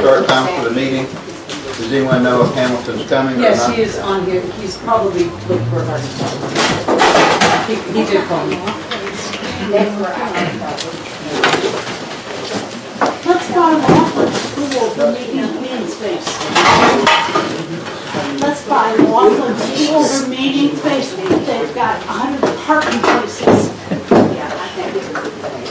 start time for the meeting. Does anyone know if Hamilton's coming or not? Yes, he is on here. He's probably looking for a bus. He did call me. Let's buy Waffle School for meeting space. Let's buy Waffle School for meeting space. They've got 100 parking places. Yeah, I think it's a good thing.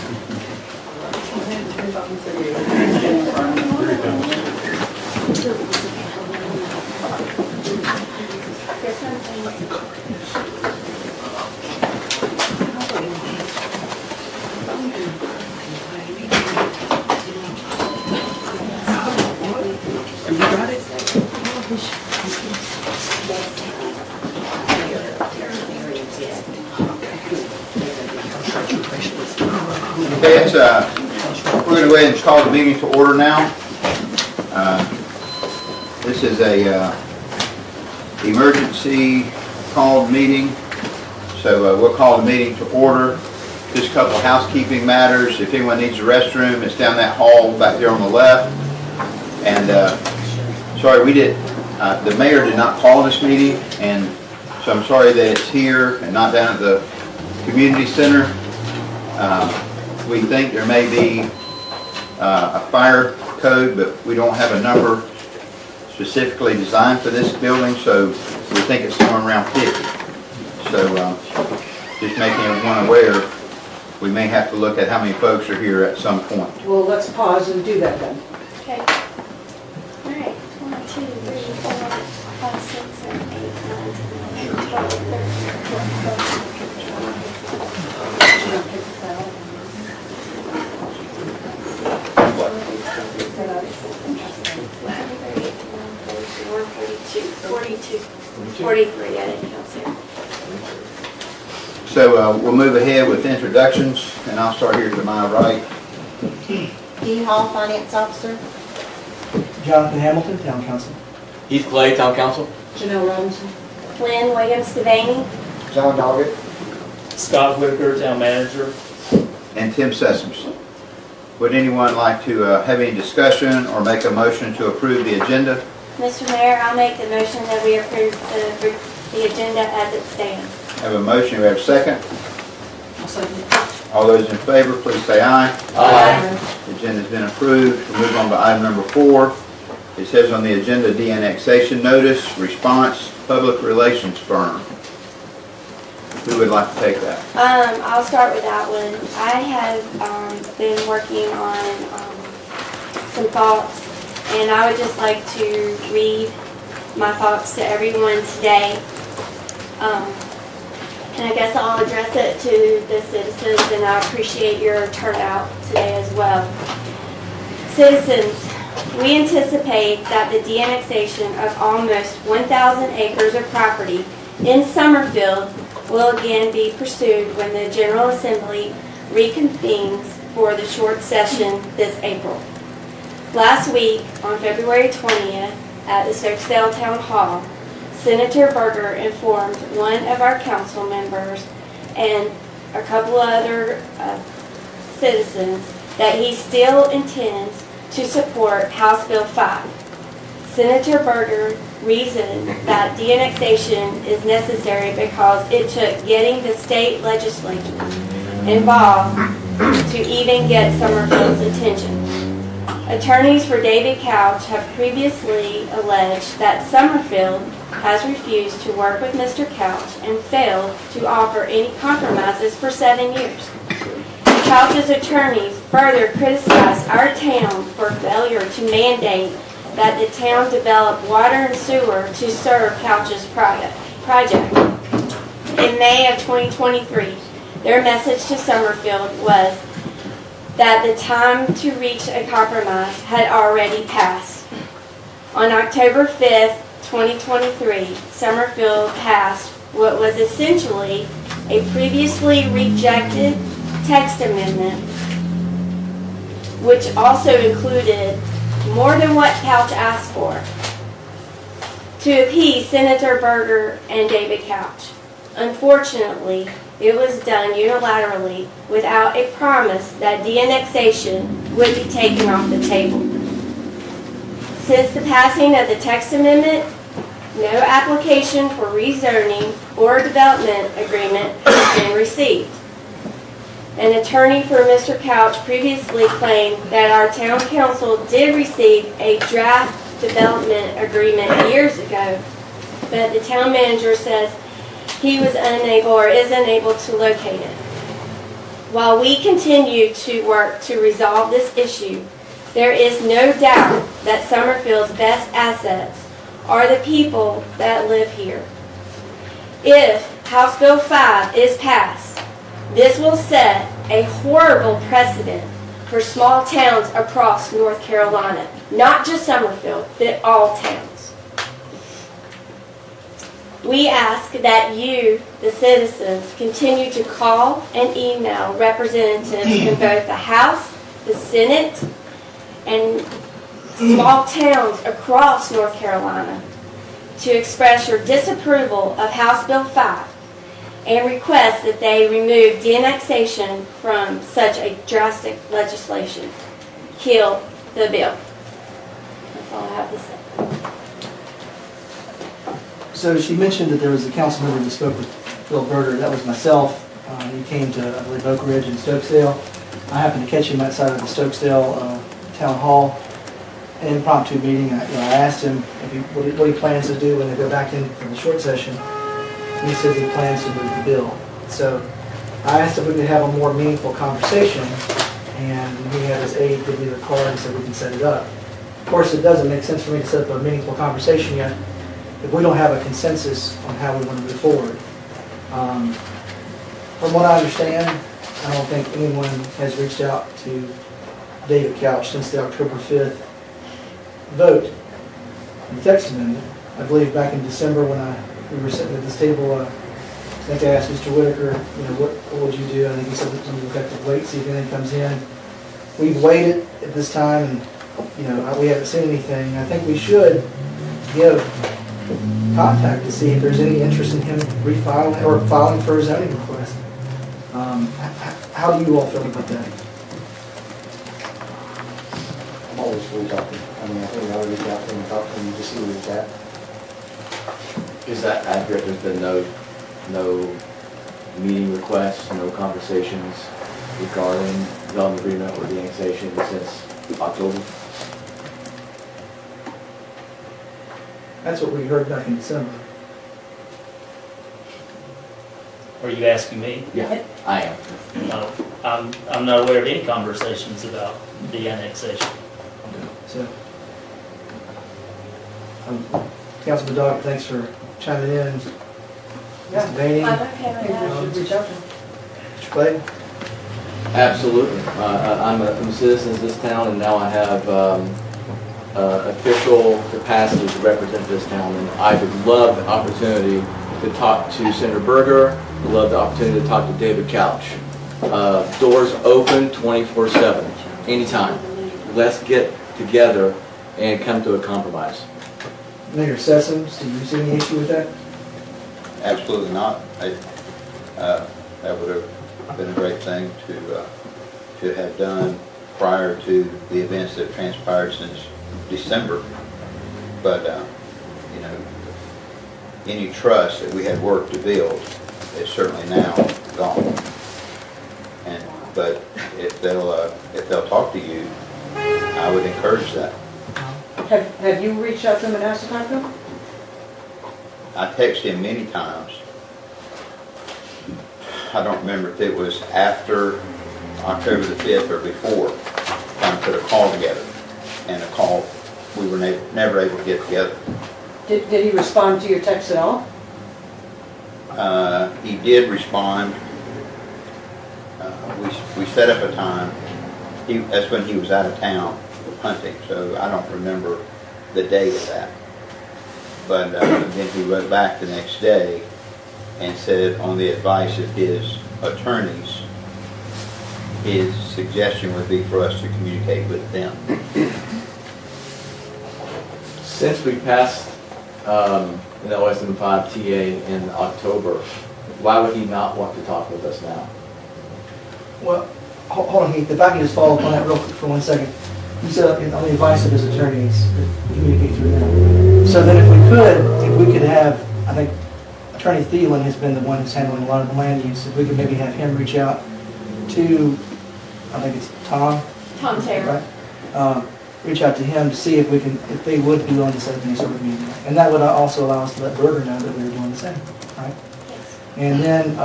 Okay, we're going to go ahead and call the meeting to order now. This is a emergency called meeting, so we'll call the meeting to order. Just a couple of housekeeping matters. If anyone needs a restroom, it's down that hall back there on the left. And sorry, the mayor did not call this meeting, and so I'm sorry that it's here and not down at the community center. We think there may be a fire code, but we don't have a number specifically designed for this building, so we think it's somewhere around 50. So just making everyone aware, we may have to look at how many folks are here at some point. Well, let's pause and do that then. Okay. All right. 1, 2, 3, 4, 5, 6, 7, 8, 9, 10, 11, 12, 13, 43, I didn't count there. So we'll move ahead with introductions, and I'll start here to my right. Dean Hall, Finance Officer. Jonathan Hamilton, Town Council. Heath Clay, Town Council. Janelle Robinson. Lynn Williams Devaney. John Doggett. Scott Whitaker, Town Manager. And Tim Sessoms. Would anyone like to have any discussion or make a motion to approve the agenda? Mr. Mayor, I'll make the motion that we approve the agenda as it stands. Have a motion, we have a second. I'll second. All those in favor, please say aye. Aye. The agenda's been approved. We'll move on to item number 4. It says on the agenda, de-annexation notice, response, public relations firm. Who would like to take that? I'll start with that one. I have been working on some thoughts, and I would just like to read my thoughts to everyone today. And I guess I'll address it to the citizens, and I appreciate your turnout today as well. Citizens, we anticipate that the de-annexation of almost 1,000 acres of property in Summerfield will again be pursued when the General Assembly reconvenes for the short session this April. Last week, on February 20th, at the Stokesdale Town Hall, Senator Berger informed one of our council members and a couple other citizens that he still intends to support House Bill 5. Senator Berger reasoned that de-annexation is necessary because it took getting the state legislature involved to even get Summerfield's attention. Attorneys for David Couch have previously alleged that Summerfield has refused to work with Mr. Couch and failed to offer any compromises for 7 years. Couch's attorneys further criticized our town for failure to mandate that the town develop water and sewer to serve Couch's project. In May of 2023, their message to Summerfield was that the time to reach a compromise had already passed. On October 5th, 2023, Summerfield passed what was essentially a previously rejected text amendment, which also included more than what Couch asked for, to appease Senator Berger and David Couch. Unfortunately, it was done unilaterally without a promise that de-annexation would be taken off the table. Since the passing of the text amendment, no application for rezoning or development agreement has been received. An attorney for Mr. Couch previously claimed that our town council did receive a draft development agreement years ago, but the town manager says he was unable or is unable to locate it. While we continue to work to resolve this issue, there is no doubt that Summerfield's best assets are the people that live here. If House Bill 5 is passed, this will set a horrible precedent for small towns across North Carolina, not just Summerfield, but all towns. We ask that you, the citizens, continue to call and email representatives in both the House, the Senate, and small towns across North Carolina to express your disapproval of House Bill 5 and request that they remove de-annexation from such a drastic legislation. Kill the bill. That's all I have to say. So she mentioned that there was a council member that spoke with Phil Berger. That was myself. He came to, I believe, Oak Ridge and Stokesdale. I happened to catch him outside of the Stokesdale Town Hall. An impromptu meeting. I asked him what he plans to do when they go back in for the short session. And he says he plans to move the bill. So I asked if we could have a more meaningful conversation, and he had his aide give me the card and said we can set it up. Of course, it doesn't make sense for me to set up a meaningful conversation yet if we don't have a consensus on how we want to move forward. From what I understand, I don't think anyone has reached out to David Couch since the October 5th vote on the text amendment. I believe back in December when we were sitting at this table, I think I asked Mr. Whitaker, what would you do? I think he said that we'll have to wait, see if anything comes in. We've waited at this time, and we haven't seen anything. I think we should give contact to see if there's any interest in him refiling or filing for a zoning request. How do you all feel about that? I'm always for talking. I mean, I think I already reach out to him and talk to him to see where he's at. Is that accurate? There's been no meeting requests, no conversations regarding development agreement or the annexation since October? That's what we heard back in December. Are you asking me? Yeah, I am. No, I'm not aware of any conversations about the annexation. So, Councilman Dodd, thanks for chiming in. Yeah. Mr. Vaney, I'm okay I with think that. we should reach out to him. Mr. Clay? Absolutely. I'm a citizen of this town, and now I have official capacity to represent this town, and I would love the opportunity to talk to Senator Berger, would love the opportunity to talk to David Couch. Doors open 24/7, anytime. Let's get together and come to a compromise. Mayor Sessoms, do you see any issue with that? Absolutely not. That would have been a great thing to have done prior to the events that transpired since December. But, any trust that we had worked to build is certainly now gone. But if they'll talk to you, I would encourage that. Have you reached out to him and asked to talk to him? I texted him many times. I don't remember if it was after October the 5th or before, trying to put a call together. And a call, we were never able to get together. Did he respond to your text at all? He did respond. We set up a time. That's when he was out of town hunting, so I don't remember the date of that. But then he wrote back the next day and said, on the advice of his attorneys, his suggestion would be for us to communicate with them. Since we passed the OSM5 TA in October, why would he not want to talk with us now? Well, hold on, Heath, if I can just follow up on that real quick for 1 second. He's on the advice of his attorneys to communicate through them. So then if we could have, I think Attorney Thielen has been the one who's handling a lot of the land use, if we could maybe have him reach out to, I think it's Tom, Tom Taylor. right? Reach out to him to see if they would be willing to set up any sort of meeting. And that would also allow us to let Berger know that we were doing the same, right? And then,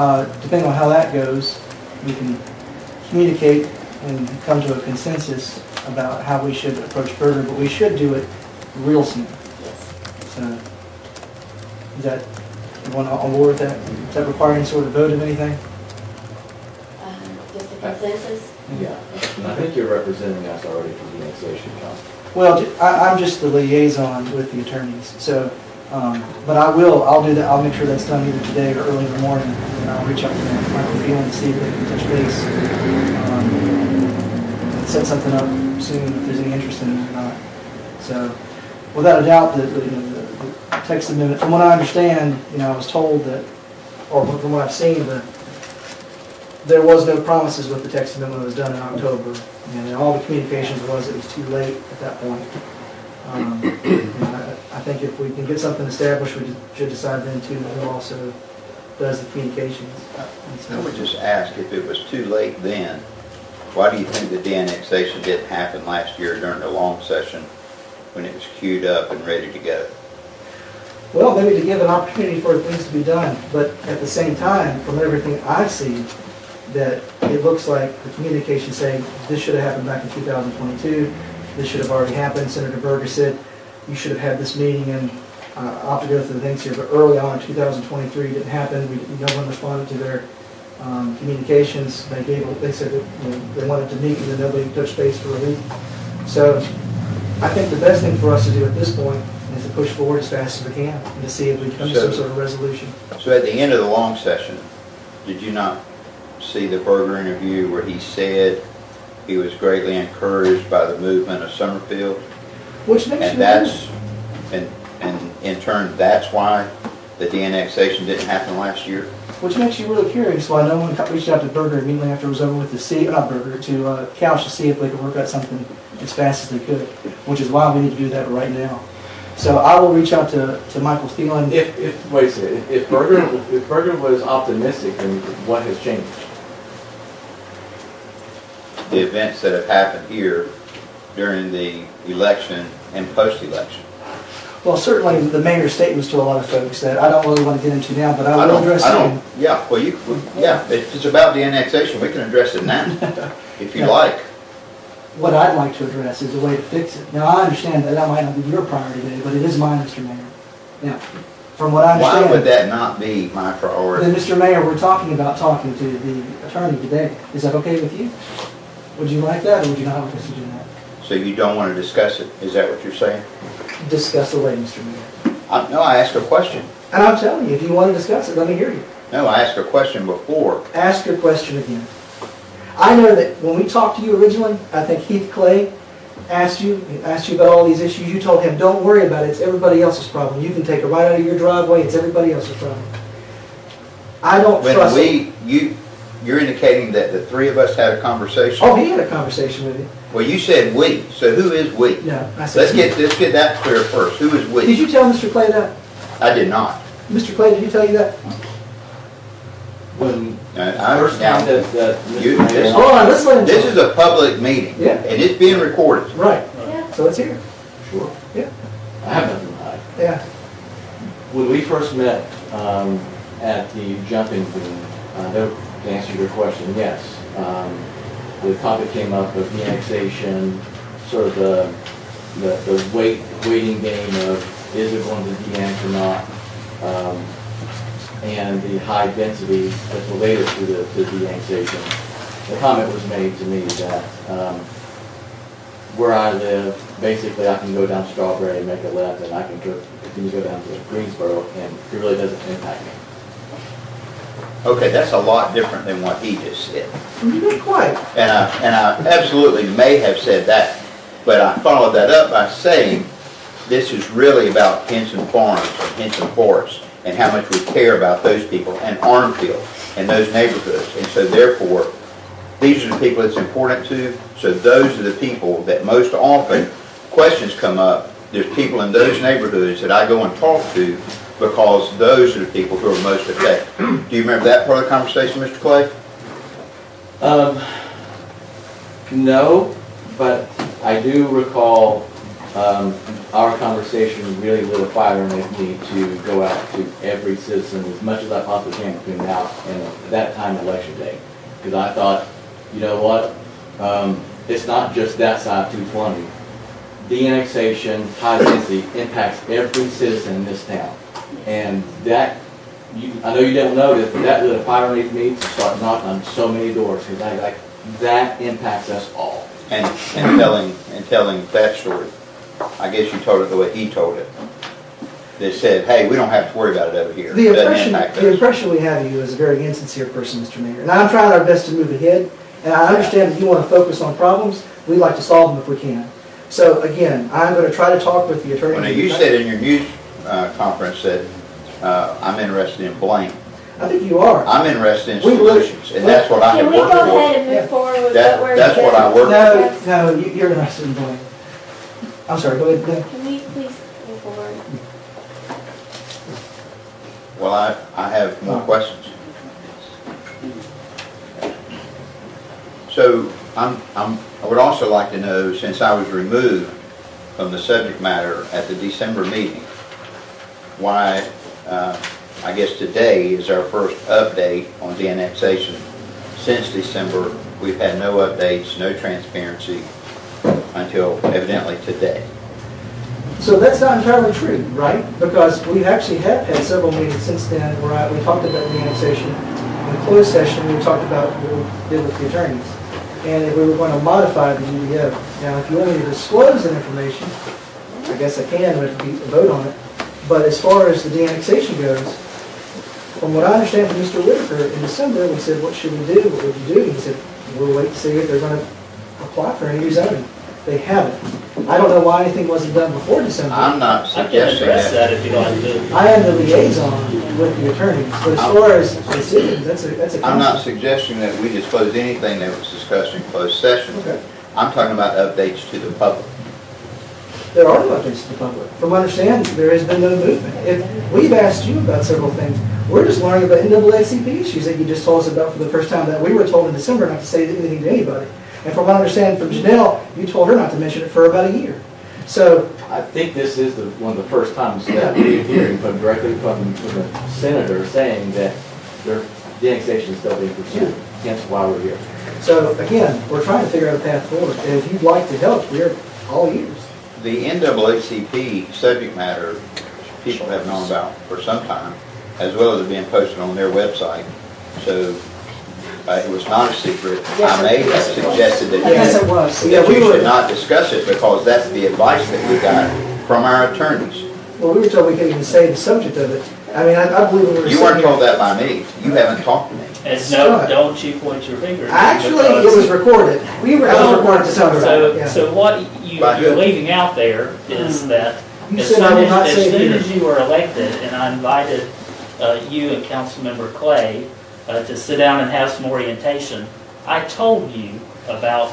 depending on how that goes, we can communicate and come to a consensus about how we should approach Berger, but we should do it real soon. So, is that, everyone on board with that? Does that require any sort of vote of anything? Just a consensus? Yeah, I think you're representing us already for the annexation, John. Well, I'm just the liaison with the attorneys, so, but I'll do that, I'll make sure that's done either today or early in the morning, and I'll reach out to them, Michael Phelan, to see if they can touch base, and set something up soon if there's any interest in it or not. So, without a doubt, the text amendment, from what I understand, I was told that, or from what I've seen, there was no promises with the text amendment that was done in October, and all the communications was it was too late at that point. I think if we can get something established, we should decide then too who also does the communications. I would just ask, if it was too late then, why do you think the de-annexation didn't happen last year during the long session when it was queued up and ready to go? Well, maybe to give an opportunity for things to be done, but at the same time, from everything I see, that it looks like the communication saying this should have happened back in 2022, this should have already happened. Senator Berger said you should have had this meeting, and I'll have to go through the things here, but early on in 2023 it didn't happen. No one responded to their communications. They said that they wanted to meet and then nobody touched base for a week. So I think the best thing for us to do at this point is to push forward as fast as we can and to see if we come to some sort of resolution. So at the end of the long session, did you not see the Berger interview where he said he was greatly encouraged by the movement of Summerfield? Which makes And you that's, and in turn, that's why the de-annexation didn't happen last year? Which makes you really curious why no one reached out to Berger immediately after it was over with to Couch to see if they could work out something as fast as they could, which is why we need to do that right now. So I will reach out to Michael Thielen. Wait a second, if Berger was optimistic, then what has changed? The events that have happened here during the election and post-election. Well, certainly the mayor's statements to a lot of folks that I don't really want to get into now, but I will address them. Yeah, well, if it's about the annexation, we can address it now, if you like. What I'd like to address is a way to fix it. Now, I understand that might not be your priority today, but it is mine, Mr. Mayor. Now, from what I understand. Why would that not be my priority? Then, Mr. Mayor, we're talking about talking to the attorney today. Is that okay with you? Would you like that, or would you not like us to do that? So you don't want to discuss it, is that what you're saying? Discuss away, Mr. Mayor. No, I asked a question. And I'm telling you, if you want to discuss it, let me hear you. No, I asked a question before. Ask your question again. I know that when we talked to you originally, I think Heath Clay asked you about all these issues. You told him, don't worry about it, it's everybody else's problem. You can take it right out of your driveway, it's everybody else's problem. I don't trust it. You're indicating that the three of us had a conversation? Oh, he had a conversation with you. Well, you said we, so who is we? No, I said. Let's get that clear first. Who is we? Did you tell Mr. Clay that? I did not. Mr. Clay, did he tell you that? When I first time understand. that You- Mr. Mayor- Hold on, let's let him This talk. is a public meeting. Yeah. And it's being recorded. Right, Yeah. so it's here. Sure. Yeah. I have nothing to hide. Yeah. When we first met at the jumping thing, to answer your question, yes. The topic came up of the annexation, sort of the waiting game of is it going to de-annex or not, and the high density that's related to the de-annexation. The comment was made to me that where I live, basically I can go down Strawberry and make a left, and I can continue to go down to Greensboro, and it really doesn't impact me. Okay, that's a lot different than what he just said. You did quite. And I absolutely may have said that, but I followed that up by saying this is really about Henson Farms and Henson Forest and how much we care about those people and Armfield and those neighborhoods. And so therefore, these are the people it's important to. So those are the people that most often, questions come up, there's people in those neighborhoods that I go and talk to because those are the people who are most affected. Do you remember that part of the conversation, Mr. Clay? No, but I do recall our conversation really lit a fire underneath me to go out to every citizen as much as I possibly can between now and that time election day. Because I thought, you know what, it's not just that side of 220. De-annexation, high density impacts every citizen in this town. And that, I know you didn't know this, but that lit a fire underneath me to start knocking on so many doors. Because that impacts us all. And telling that story. I guess you told it the way he told it. They said, hey, we don't have to worry about it over here. The It doesn't impact the us. impression we have of you is a very insincere person, Mr. Mayor. And I'm trying our best to move ahead, and I understand that you want to focus on problems. We'd like to solve them if we can. So again, I'm going to try to talk with the attorney. Well, now, you said in your news conference that I'm interested in blame. I think you are. I'm interested in We will- solutions, and that's what I have Can we worked go for. ahead and move forward with That- what we're that's what I doing? work No, you're interested in blame. I'm sorry, go ahead. No. Can we please move forward? Well, I have more questions. So I would also like to know, since I was removed from the subject matter at the December meeting, why I guess today is our first update on the annexation. Since December, we've had no updates, no transparency until evidently today. So that's not entirely true, right? Because we actually have had several meetings since then where we talked about the annexation. In the closed session, we talked about what we did with the attorneys. And if we were going to modify the UDO. Now, if you want me to disclose that information, I guess I can, but we have to vote on it. But as far as the de-annexation goes, from what I understand from Mr. Whitaker, in December, we said, what should we do? What would you do? He said, we'll wait to see if they're going to apply for any rezoning. They haven't. I don't know why anything wasn't done before December. I'm not I can suggesting address that. that if you'd like to. I am the liaison with the attorneys, but as far as decisions, that's a I'm not council. suggesting that we disclose anything that was discussed in closed session. Okay. I'm talking about updates to the public. There are no updates to the public. From my understanding, there has been no movement. If we've asked you about several things, we're just learning about NAACP issues that you just told us about for the first time that we were told in December not to say anything to anybody. And from what I understand from Janelle, you told her not to mention it for about a year. So, I think this is one of the first times that we're hearing directly from the senator saying that their de-annexation is still being pursued. Hence why we're here. so again, we're trying to figure out a path forward. And if you'd like to help, we're all ears. The NAACP subject matter, people have known about for some time, as well as it being posted on their website. So it was not a secret. I may have suggested that Yes, it was. Yeah, that we you were- should not discuss it because that's the advice that we got from our attorneys. Well, we were told we couldn't even say the subject of it. I mean, I believe when we were You weren't sitting told here- that by me. You haven't talked to me. And no, don't you point your finger. at me, Actually, it because- was recorded. We were That was told recorded to tell her. So, Yeah. so what By who? you're leaving out there is that You as said soon I will as, not as say it soon here. as you were elected, and I invited you and Councilmember Clay to sit down and have some orientation, I told you about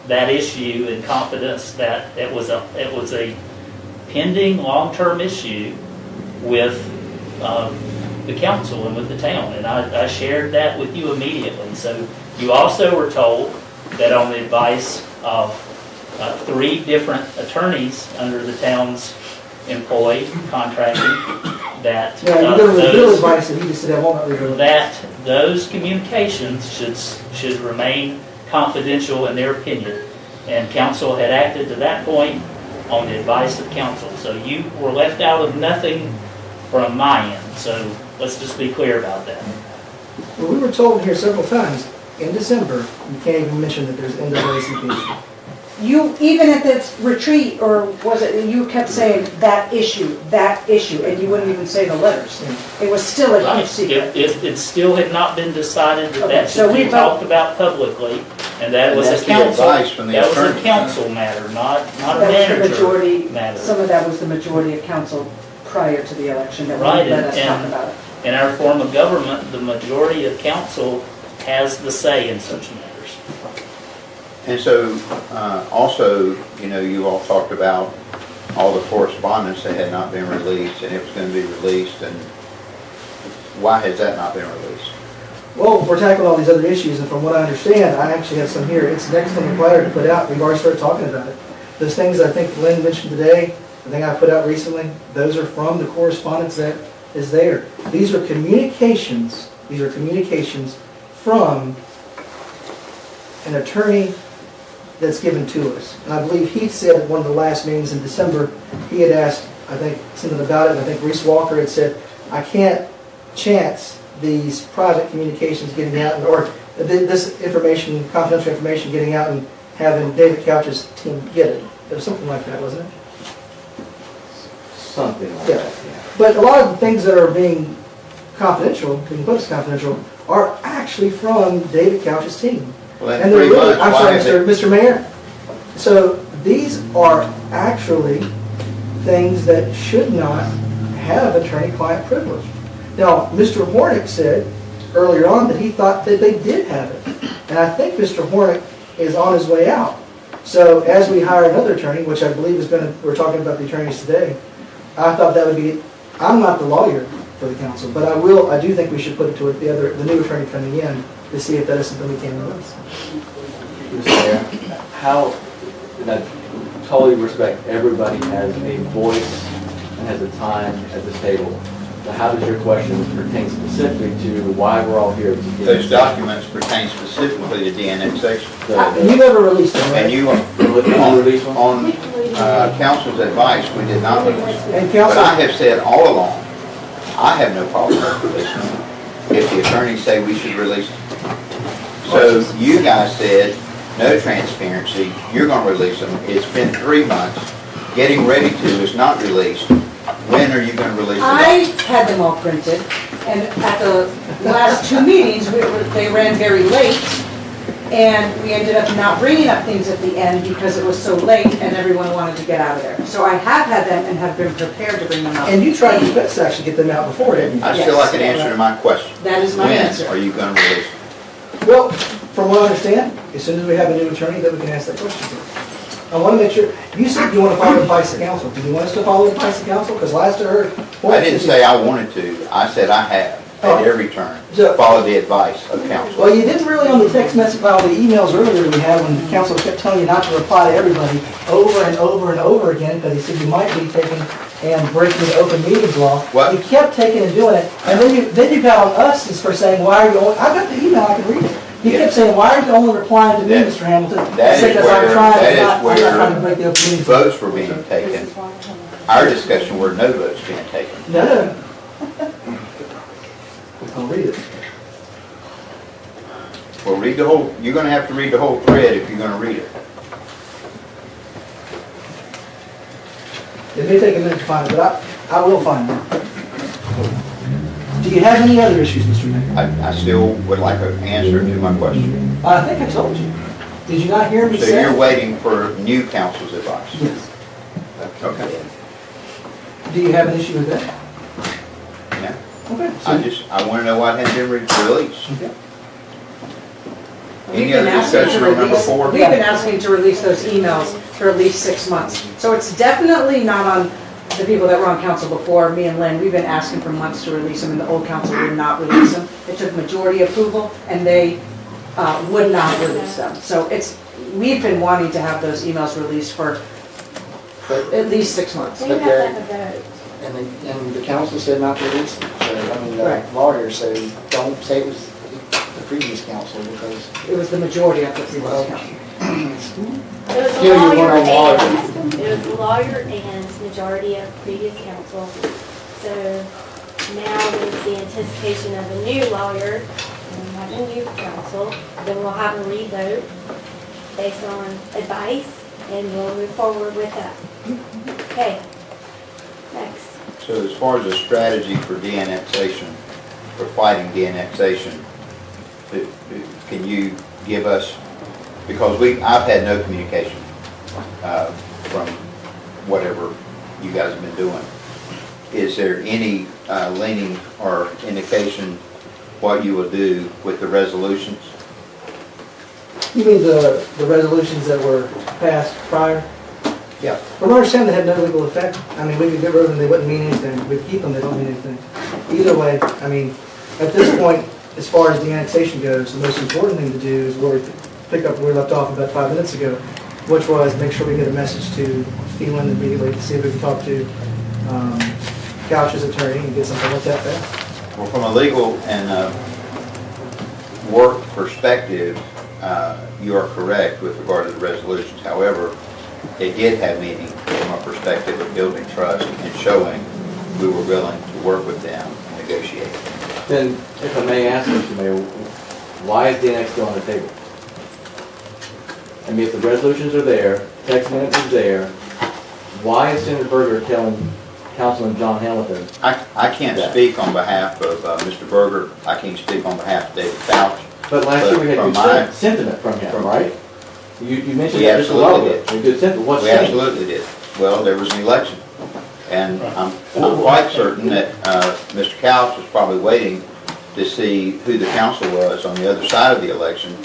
that issue in confidence that it was a pending long-term issue with the council and with the town, and I shared that with you immediately. So you also were told that on the advice of 3 different attorneys under the town's employee contracting, that Yeah, you go with the real advice that he just said, I won't reveal it. that those communications should remain confidential in their opinion. And council had acted to that point on the advice of council. So you were left out of nothing from my end. So let's just be clear about that. Well, we were told here several times, in December, you can't even mention that there's NAACP. You, even at this retreat, or was it, you kept saying that issue, and you wouldn't even say the letters. It was still a Right. huge secret. It still had not been decided that Okay, that so should be we talked about publicly, and that And was that's a the council, advice from the that was a attorney. council matter, not a That was the manager majority, matter. some of that was the majority of council prior to the election that Right, wouldn't let us talk and- about it. In our form of government, the majority of council has the say in such matters. And so, also, you all talked about all the correspondence that had not been released, and it was gonna be released, and why has that not been released? Well, we're tackling all these other issues, and from what I understand, I actually have some here. It's next on the platter to put out. We've already started talking about it. Those things I think Lynn mentioned today, the thing I put out recently, those are from the correspondence that is there. These are communications from an attorney that's given to us. And I believe he said at one of the last meetings in December, he had asked, I think, something about it, and I think Reese Walker had said, I can't chance these private communications getting out, or this information, confidential information getting out and having David Couch's team get it. It was something like that, wasn't it? Something like Yeah. that, yeah. But a lot of the things that are being confidential, being put as confidential, are actually from David Couch's team. Well, in And they're 3 really, months, I'm why sorry, is it? Mr. Mayor. So these are actually things that should not have attorney-client privilege. Now, Mr. Hornick said earlier on that he thought that they did have it. And I think Mr. Hornick is on his way out. So as we hire another attorney, which I believe is we're talking about the attorneys today, I thought that would be, I'm not the lawyer for the council, but I do think we should put it to the new attorney coming in to see if that is something we can release. Mr. Mayor, how, and I totally respect everybody has a voice and has a time at this table. But how does your question pertain specifically to why we're all here? Those documents pertain specifically to de-annexation. You never released them, right? And you, Release one? on council's advice, we did not release them. And But council, I have said all along, I have no problem with releasing them if the attorneys say we should release them. So you guys said, no transparency, you're gonna release them. It's been 3 months, getting ready to is not released. When are you gonna release them? I had them all printed, and at the last 2 meetings, they ran very late, and we ended up not bringing up things at the end because it was so late and everyone wanted to get out of there. So I have had them and have been prepared to bring them up. and you tried your best to actually get them out before, didn't you? I still like an answer to my question. That is my answer. When are you gonna release them? Well, from what I understand, as soon as we have a new attorney, then we can ask that question. I want to make sure, you said you want to follow the advice of council. Do you want us to follow the advice of council? Because last I heard. I didn't say I wanted to, I said I have, at every turn, follow the advice of council. Well, you didn't really on the text message, well, the emails earlier that we had when the council kept telling you not to reply to everybody over and over and over again, because he said you might be taking and breaking the open meetings law. What? You kept taking and doing it, and then you got on us for saying, why are you only, I got the email, I can read it. You kept saying, why are you only replying to me, That- Mr. Hamilton? I that said, is 'Cause I'm where- trying that is I'm not where trying to break the open meetings law. Votes were being taken. Our discussion were no votes being taken. No. I'll read it. Well, read the whole, you're gonna have to read the whole thread if you're gonna read it. It may take a minute to find it, but I will find it. Do you have any other issues, Mr. Mayor? I still would like an answer to my question. I think I told you. Did you not hear me So say? you're waiting for new council's advice? Yes. Okay. Do you have an issue with that? Yeah. Okay. I wanna know what had been released. Okay. Any We've been other asking to discussion on number release- 4? We've been asking to release those emails for at least 6 months. So it's definitely not on the people that were on council before, me and Lynn. We've been asking for months to release them, and the old council would not release them. It took majority approval, and they would not release them. So we've been wanting to have those emails released for at least 6 months. We have to have a vote. And the council said not to release it. So, I mean, the Right. lawyer said, don't say it was the previous council because. It was the majority of the previous Well, council. It was the Yeah, you lawyer went on lawyer. and, it was the lawyer and majority of previous council. So now with the anticipation of a new lawyer and having a new council, then we'll have a revote based on advice and we'll move forward with that. Okay, next. So as far as a strategy for de-annexation, for fighting de-annexation, can you give us, because I've had no communication from whatever you guys have been doing. Is there any leaning or indication what you will do with the resolutions? You mean the resolutions that were passed prior? Yeah. From what I understand, they have no legal effect. I mean, we could get rid of them, they wouldn't mean anything. We'd keep them, they don't mean anything. Either way, I mean, at this point, as far as the annexation goes, the most important thing to do is where we pick up where we left off about 5 minutes ago, which was make sure we get a message to Phelan immediately to see if we can talk to Couch's attorney and get something like that back. Well, from a legal and work perspective, you are correct with regard to the resolutions. However, it did have meaning from a perspective of building trust and showing we were willing to work with them and negotiate. Then, if I may ask, Mr. Mayor, why is DNX still on the table? I mean, if the resolutions are there, text minutes is there, why is Senator Berger telling Councilman John Hamilton? I can't speak on behalf of Mr. Berger. I can't speak on behalf of David Couch. But last year we had from good my- sentiment from him, right? You mentioned We that just a while ago. absolutely A good sentiment. What's We changed? absolutely did. Well, there was an election. And I'm quite certain that Mr. Couch was probably waiting to see who the council was on the other side of the election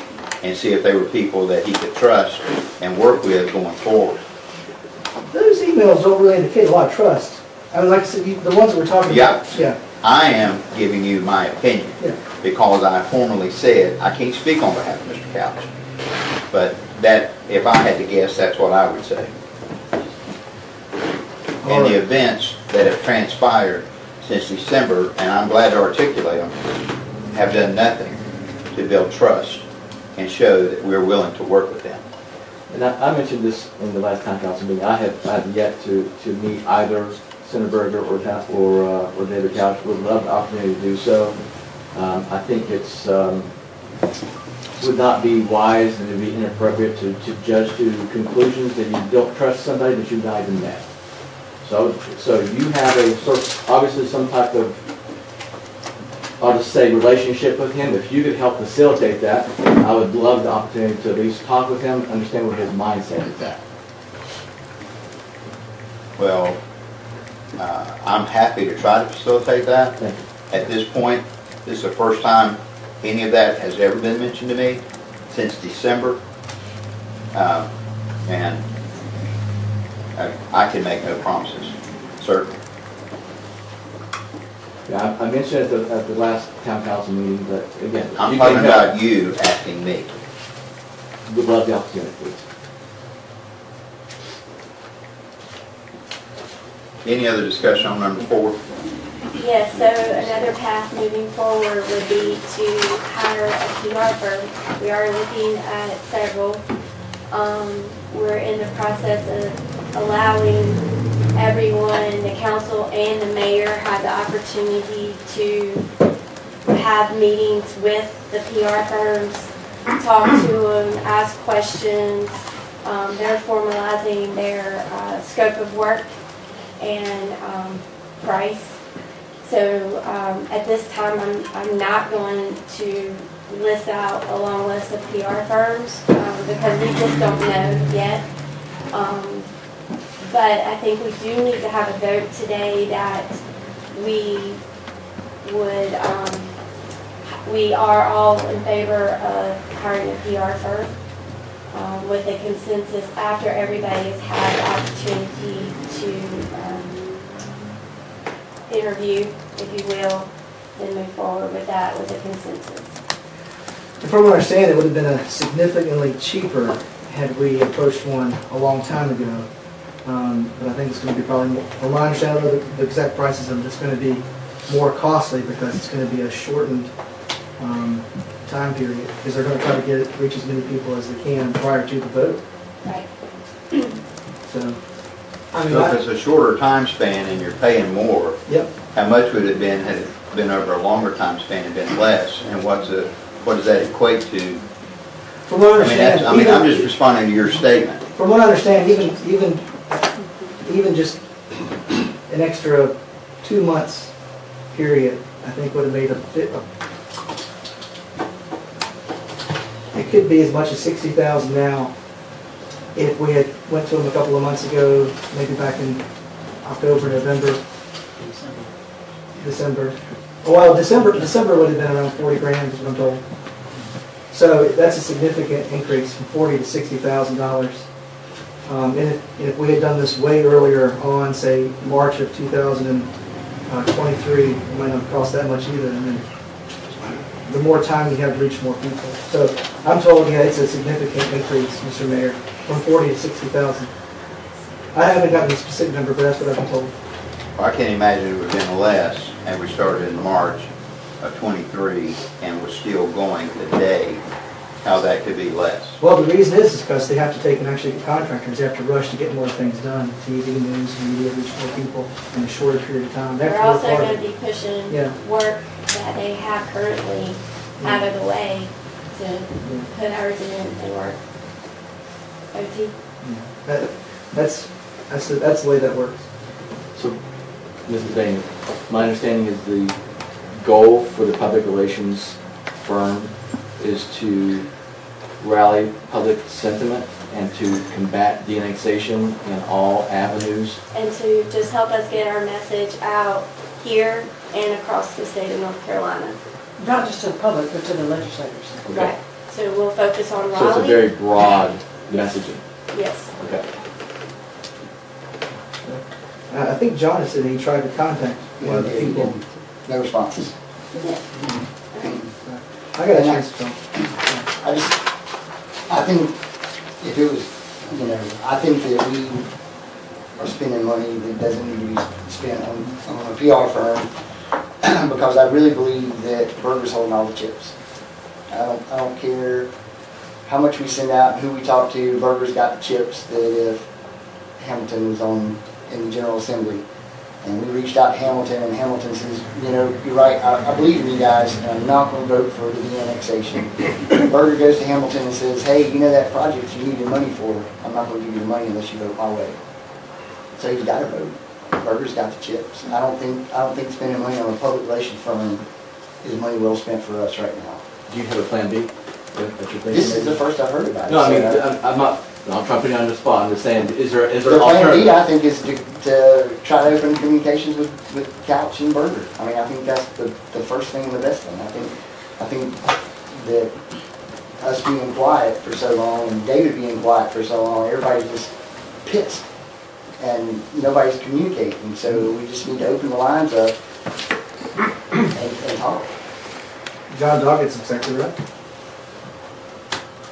and see if they were people that he could trust and work with going forward. Those emails don't really indicate a lot of trust. I mean, like I said, the ones that we're talking about. Yeah. I am giving you my opinion Yeah. because I formally said, I can't speak on behalf of Mr. Couch. But that, if I had to guess, that's what I would say. And the events that have transpired since December, and I'm glad to articulate them, have done nothing to build trust and show that we're willing to work with them. And I mentioned this in the last town council meeting. I have yet to meet either Senator Berger or David Couch. Would love the opportunity to do so. I think it's would not be wise and it would be inappropriate to judge to conclusions that you don't trust somebody that you've not even met. So you have a sort of, obviously some type of, I'll just say, relationship with him. If you could help facilitate that, I would love the opportunity to at least talk with him, understand what his mindset is at. Well, I'm happy to try to facilitate that. Thank you. At this point, this is the first time any of that has ever been mentioned to me since December. And I can make no promises, certainly. Yeah, I mentioned at the last town council meeting, but again, if I'm you talking can help, about you asking me. would love the opportunity, please. Any other discussion on number 4? Yes, so another path moving forward would be to hire a PR firm. We are looking at several. We're in the process of allowing everyone, the council and the mayor, have the opportunity to have meetings with the PR firms, talk to them, ask questions. They're formalizing their scope of work and price. So at this time, I'm not going to list out a long list of PR firms because we just don't know yet. But I think we do need to have a vote today that we would, we are all in favor of hiring a PR firm with a consensus after everybody has had the opportunity to interview, if you will, then move forward with that with a consensus. From what I understand, it would have been significantly cheaper had we approached one a long time ago. But I think it's going to be probably, more, from my understanding of the exact prices of it, it's going to be more costly because it's going to be a shortened time period because they're going to try to reach as many people as they can prior to the vote. Right. So, I mean, So if it's a shorter time span and you're paying more, yep. how much would it have been had it been over a longer time span and been less? And what does that equate to? From what I understand, I'm just responding to your statement. From what I understand, even just an extra 2 months period, I think would have made it could be as much as $60,000 now. If we had went to them a couple of months ago, maybe back in October, November, December. Well, December would have been around 40 grand, is what I'm told. So that's a significant increase from $40,000 to $60,000. And if we had done this way earlier on, say, March of 2023, it might not cost that much either. And then the more time you have to reach more people. So I'm told, yeah, it's a significant increase, Mr. Mayor, from 40 to 60,000. I haven't gotten a specific number, but that's what I've been told. Well, I can't imagine it would have been less, and we started in March of '23 and was still going today, how that could be less. Well, the reason is because they have to take and actually get contractors. They have to rush to get more things done. TV, news, media, reach more people in a shorter period of time. They have We're to work also harder. going to be pushing Yeah. work that they have currently out of the way to put ours in and work. OT. That's the way that works. So, Mrs. Bain, my understanding is the goal for the public relations firm is to rally public sentiment and to combat de-annexation in all avenues. And to just help us get our message out here and across the state of North Carolina. Not just to the public, but to the legislators. Okay. Right. So we'll focus on Raleigh. So it's a very broad Yes. messaging. Yes. Okay. I think John said he tried to contact one of the people. No responses. Yeah. I got a chance to talk. I think if it was, I think that we are spending money that doesn't need to be spent on a PR firm because I really believe that Burger's holding all the chips. I don't care how much we send out and who we talk to, Burger's got the chips that if Hamilton was in the General Assembly. And we reached out to Hamilton, and Hamilton says, you're right, I believe in you guys, and I'm not going to vote for the annexation. Berger goes to Hamilton and says, hey, that project you needed money for, I'm not going to give you the money unless you vote my way. So he's got to vote. Berger's got the chips. I don't think spending money on a public relations firm is money well spent for us right now. Do you have a plan B? that you're thinking This is maybe? the first I've heard about it. No, I mean, So, I'm not trying to put you on the spot, I'm just saying, is there an the plan B, alternative? I think, is to try to open communications with Couch and Berger. I mean, I think that's the first thing and the best thing. I think that us being quiet for so long and David being quiet for so long, everybody's just pissed and nobody's communicating. So we just need to open the lines up and talk. John Doggett's exactly right.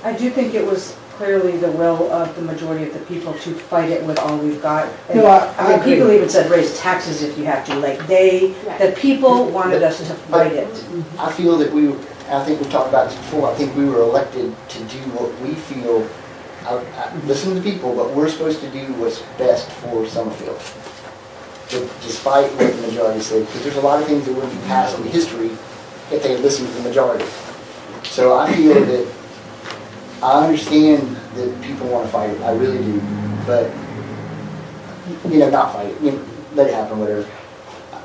I do think it was clearly the will of the majority of the people to fight it with all we've got. And, No, I I mean, agree. people even said raise taxes if you have to, like the people wanted us to fight it. I feel that I think we've talked about this before, I think we were elected to do what we feel, I listen to the people, but we're supposed to do what's best for Summerfield. Despite what the majority said, because there's a lot of things that wouldn't be passed in history if they listened to the majority. So I feel that, I understand that people want to fight it, I really do, but, not fight it, let it happen, whatever.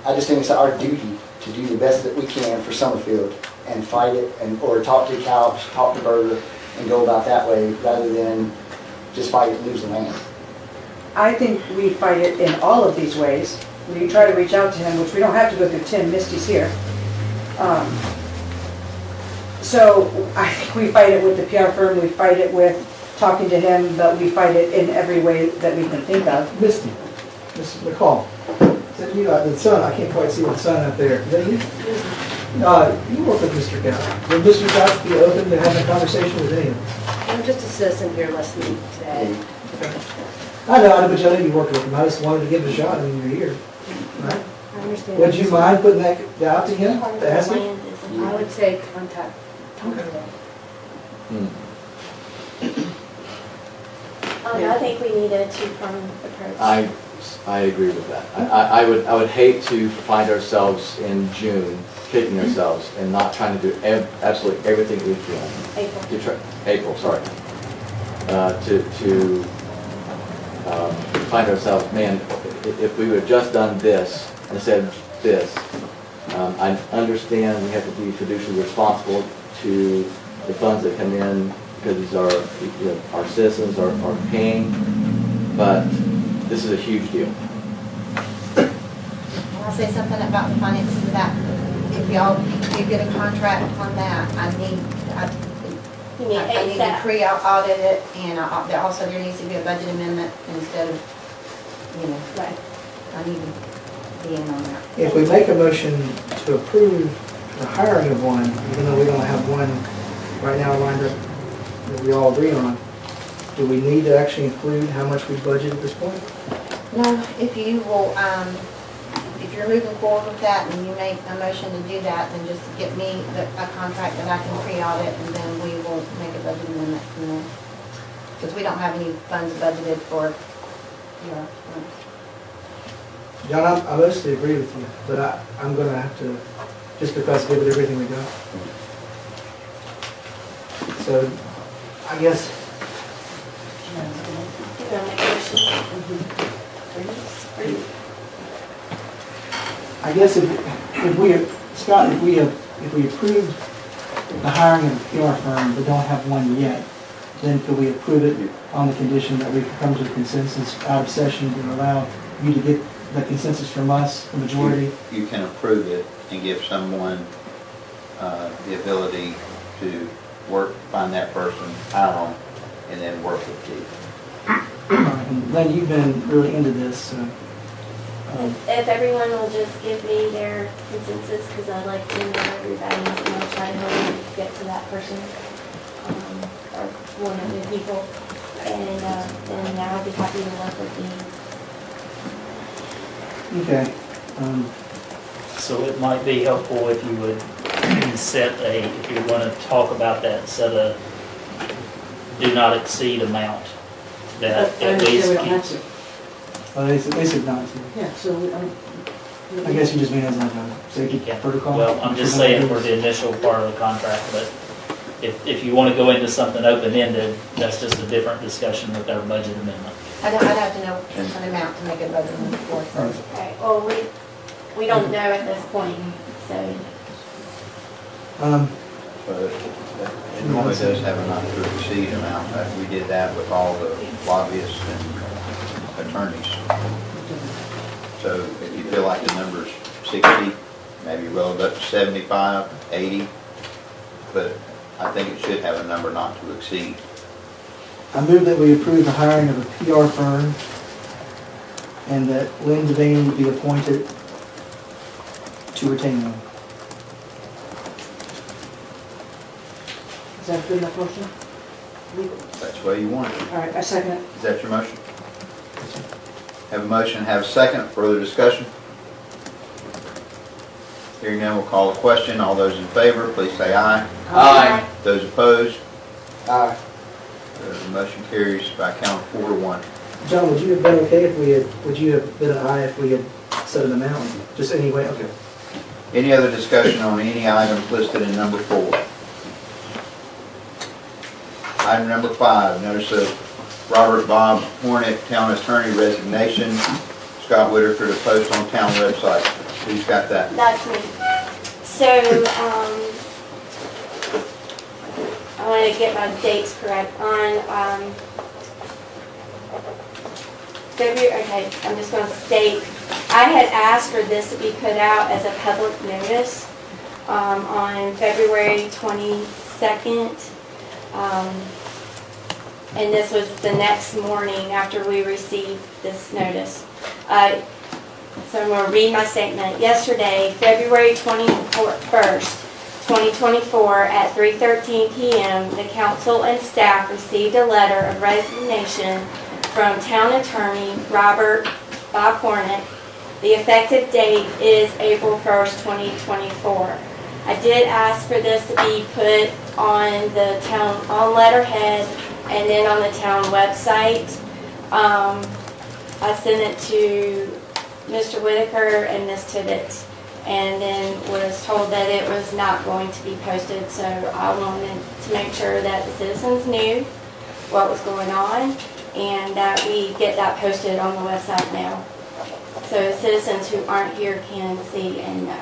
I just think it's our duty to do the best that we can for Summerfield and fight it, or talk to Couch, talk to Berger, and go about that way, rather than just fight it and lose the land. I think we fight it in all of these ways. We try to reach out to him, which we don't have to go through Tim, Misty's here. So I think we fight it with the PR firm, we fight it with talking to him, but we fight it in every way that we can think of. Misty, Mrs. McCall, is that you, the son, I can't quite see the son up there. Is that you? You work with Mr. Couch. Would Mr. Couch be open to having a conversation with anyone? I'm just a citizen here listening today. I know, but I know you worked with him. I just wanted to give it a shot. I mean, you're here. Right? I understand. Would you mind putting that out to him, Part of to the ask him? land is in I would say contact. Hmm. I think we need a two-pronged approach. I agree with that. I would hate to find ourselves in June kicking ourselves and not trying to do absolutely everything we can. April, sorry. To find ourselves, man, if we would have just done this instead of this, I understand we have to be fiduciarily responsible to the funds that come in because these are, our citizens are paying, but this is a huge deal. I'll say something about the finances of that. If y'all do get a contract on that, You mean I need to ASAP? pre-audit it, and also there needs to be a budget amendment instead of, Right. I need to be in on that. If we make a motion to approve the hiring of one, even though we don't have one right now lined up that we all agree on, do we need to actually include how much we budget at this point? No, if you will, if you're moving forward with that and you make a motion to do that, then just get me a contract that I can pre-audit, and then we will make a budget amendment from there. Because we don't have any funds budgeted for PR. John, I mostly agree with you, but I'm gonna have to, just because give it everything we got. So, I guess, You want to make a motion? I guess if we, Scott, if we approved the hiring of a PR firm but don't have one yet, then could we approve it on the condition that we come to a consensus out of session to allow you to get the consensus from us, the majority? You can approve it and give someone the ability to find that person, hire them, and then work with you. And Len, you've been really into this, so. If everyone will just give me their consensus, because I'd like to know everybody, and I'll try to help you get to that person, or one of the people, and then I'll be happy to work with you. Okay. So it might be helpful if you would if you're going to talk about that, set a do not exceed amount that I at understand least we don't have keeps. to. Well, they said not to. Yeah, so, I guess you just mean as like a safety Yeah. protocol? Well, I'm just saying for the initial part of the contract, but if you want to go into something open-ended, that's just a different discussion with our budget amendment. I'd have to know an amount to make a budget amendment for it. Right. Okay, well, we don't know at this point, so. But it normally does have a not to exceed amount. We did that with all the lobbyists and attorneys. So if you feel like the number's 60, maybe roll it up to 75, 80, but I think it should have a number not to exceed. I move that we approve the hiring of a PR firm and that Lynn Devane would be appointed to retain them. is that a good enough motion? That's the way you want it. All right, I second it. Is that your motion? Have a motion, have a second, further discussion? Hearing none, we'll call the question. All those in favor, please say aye. Aye. Those opposed, Aye. the motion carries by a count of 4-1. John, would you have been okay if we had, would you have been an aye if we had set an amount? Just anyway, okay. Any other discussion on any items listed in number 4? Item number 5, notice of Robert Bob Hornet, Town Attorney resignation. Scott Whitaker to post on town website. Who's got that? That's me. So, I want to get my dates correct. On February, okay, I'm just going to state, I had asked for this to be put out as a public notice on February 22nd. And this was the next morning after we received this notice. So I'm going to read my statement. Yesterday, February 21st, 2024, at 3:13 p.m., the council and staff received a letter of resignation from Town Attorney Robert Bob Hornet. The effective date is April 1st, 2024. I did ask for this to be put on the town, on letterhead, and then on the town website. I sent it to Mr. Whitaker and Ms. Tibbetts, and then was told that it was not going to be posted, so I wanted to make sure that the citizens knew what was going on, and that we get that posted on the website now. So citizens who aren't here can see and know.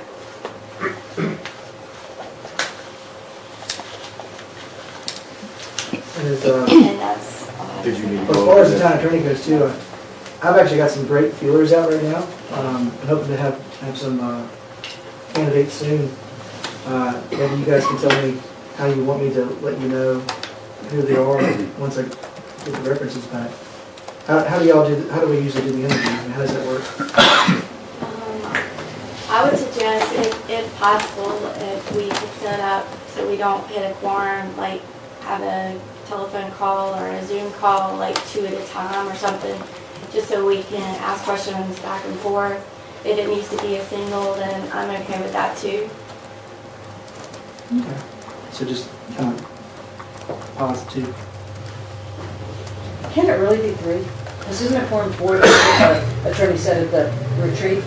And And that's all I have to Did you need as to go far as over the that? town attorney goes too, I've actually got some great feelers out right now. I'm hoping to have some candidates soon. Maybe you guys can tell me how you want me to let you know who they are once I get the references back. How do y'all do, how do we usually do the interviews, and how does that work? I would suggest, if possible, if we could set up so we don't hit a quorum, like have a telephone call or a Zoom call, like 2 at a time or something, just so we can ask questions back and forth. If it needs to be a single, then I'm okay with that too. Okay. So just kind of pause two. Can it really be 3? This isn't a Form 4 that the attorney said at the retreat.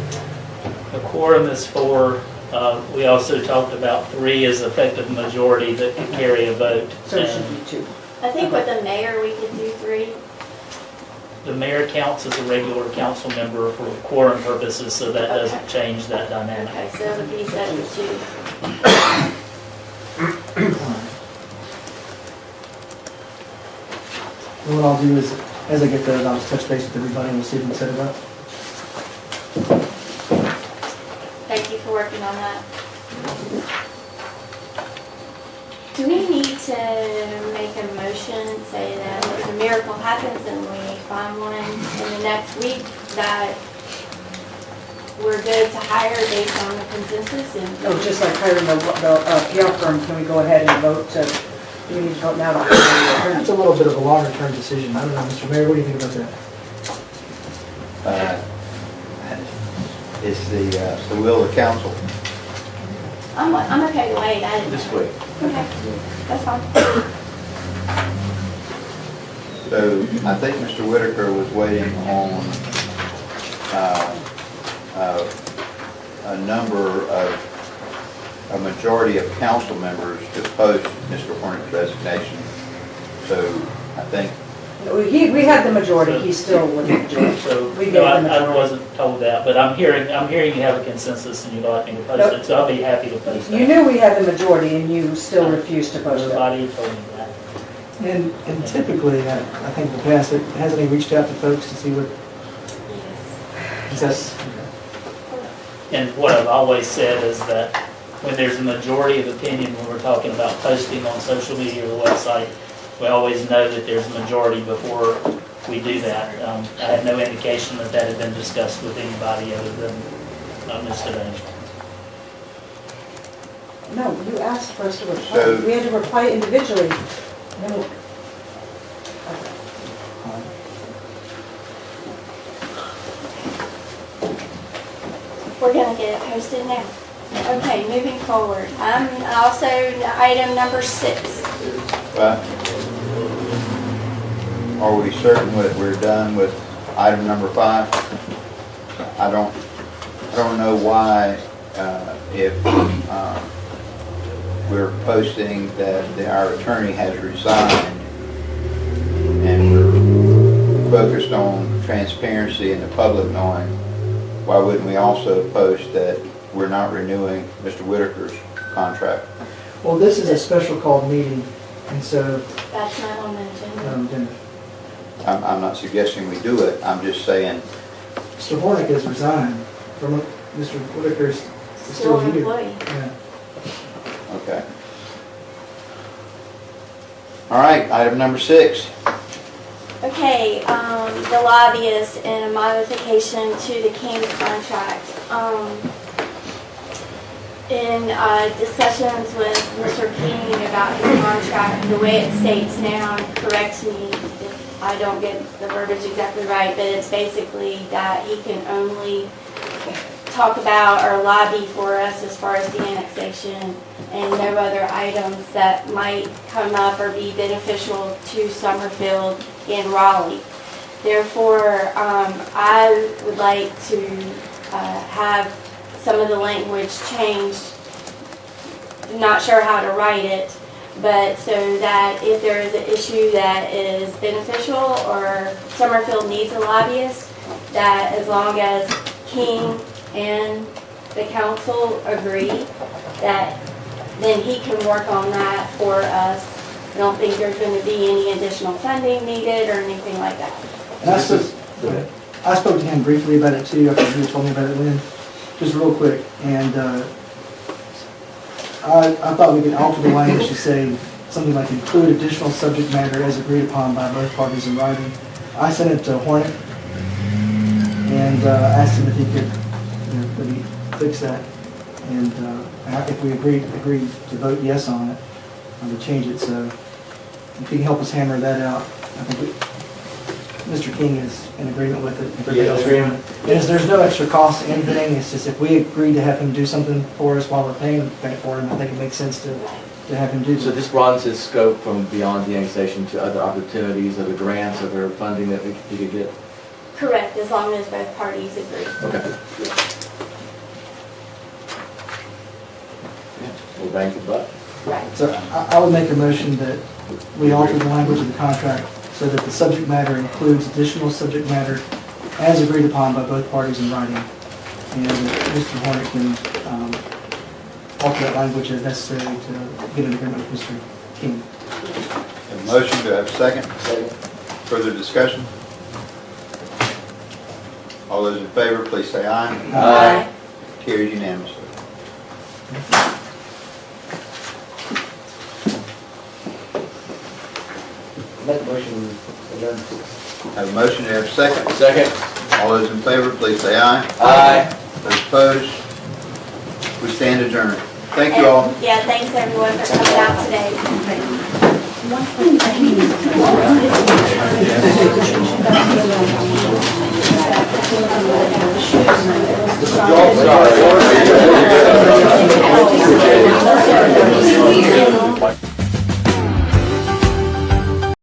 A quorum is 4. We also talked about 3 as effective majority that can carry a vote. So it And should be 2. I think with the mayor, we could do 3. the mayor counts as a regular council member for quorum purposes, so that doesn't change that dynamic. Okay, so it would be set for 2. And what I'll do is, as I get those, I'll just touch base with everybody and we'll see if we can set it up. Thank you for working on that. Do we need to make a motion, say that if a miracle happens and we find one in the next week, that we're good to hire based on the consensus? And Oh, just like hiring the PR firm, can we go ahead and vote to, do we need to vote now to hire the attorney? It's a little bit of a longer term decision. I don't know, Mr. Mayor, what do you think about that? It's the will of the council. I'm okay to wait. This way. Okay, that's fine. So I think Mr. Whitaker was waiting on a majority of council members to post Mr. Hornick's resignation. So I think, We had the majority, he's still with the majority. So, We no, gave the I majority. wasn't told that, but I'm hearing you have a consensus and you'd like me to post it, so I'll be happy to post You it. knew we had the majority and you still refused to post it. Nobody told me that. And typically, I think in the past, hasn't he reached out to folks to see what, Yes. is that? And what I've always said is that when there's a majority of opinion, when we're talking about posting on social media or the website, we always know that there's a majority before we do that. I had no indication that that had been discussed with anybody other than Ms. Devaney. No, you asked for us to reply. So- We had to reply individually. No. We're gonna get it posted now. Okay, moving forward. Also, item number 6. but are we certain that we're done with item number 5? I don't know why, if we're posting that our attorney has resigned and we're focused on transparency and the public knowing, why wouldn't we also post that we're not renewing Mr. Whitaker's contract? Well, this is a special called meeting, and so, That's not on the agenda. then I'm not suggesting we do it, I'm just saying, Mr. Hornick has resigned from, Mr. Whitaker's Still still an here. employee. Yeah. okay. All right, item number 6. Okay, the lobbyist and a modification to the King contract. In discussions with Mr. King about his contract, the way it states now, and correct me if I don't get the verbiage exactly right, but it's basically that he can only talk about or lobby for us as far as the annexation and no other items that might come up or be beneficial to Summerfield in Raleigh. Therefore, I would like to have some of the language changed. Not sure how to write it, but so that if there is an issue that is beneficial or Summerfield needs a lobbyist, that as long as King and the council agree, that then he can work on that for us. I don't think there's going to be any additional funding needed or anything like that. And I spoke to him briefly about it too, after he told me about it, Lynn, just real quick, and I thought we could alter the language to say, something like include additional subject matter as agreed upon by both parties in writing. I sent it to Hornet and asked him if he could, maybe fix that. And if we agreed to vote yes on it, to change it, so if he can help us hammer that out, I think Mr. King is in agreement with it. Everybody else is in agreement. There's no extra cost to anything, it's just if we agree to have him do something for us while we're paying for him, I think it makes sense to have him do So that. this broadens his scope from beyond the annexation to other opportunities, other grants, other funding that we could get? Correct, as long as both parties agree. Okay. We'll bang the buck. Right. So I would make a motion that we alter the language of the contract so that the subject matter includes additional subject matter as agreed upon by both parties in writing. And that Mr. Hornet can alter that language as necessary to get an agreement with Mr. King. Have a motion, do I have a second? Second. Further discussion? All those in favor, please say aye. Aye. Carried unanimously. Make a motion, adjourn. Have a motion, do I have a second? Second. All those in favor, please say aye. Aye. Those opposed, we stand adjourned. Thank you all. And, yeah, thanks everyone for coming out today. Sorry.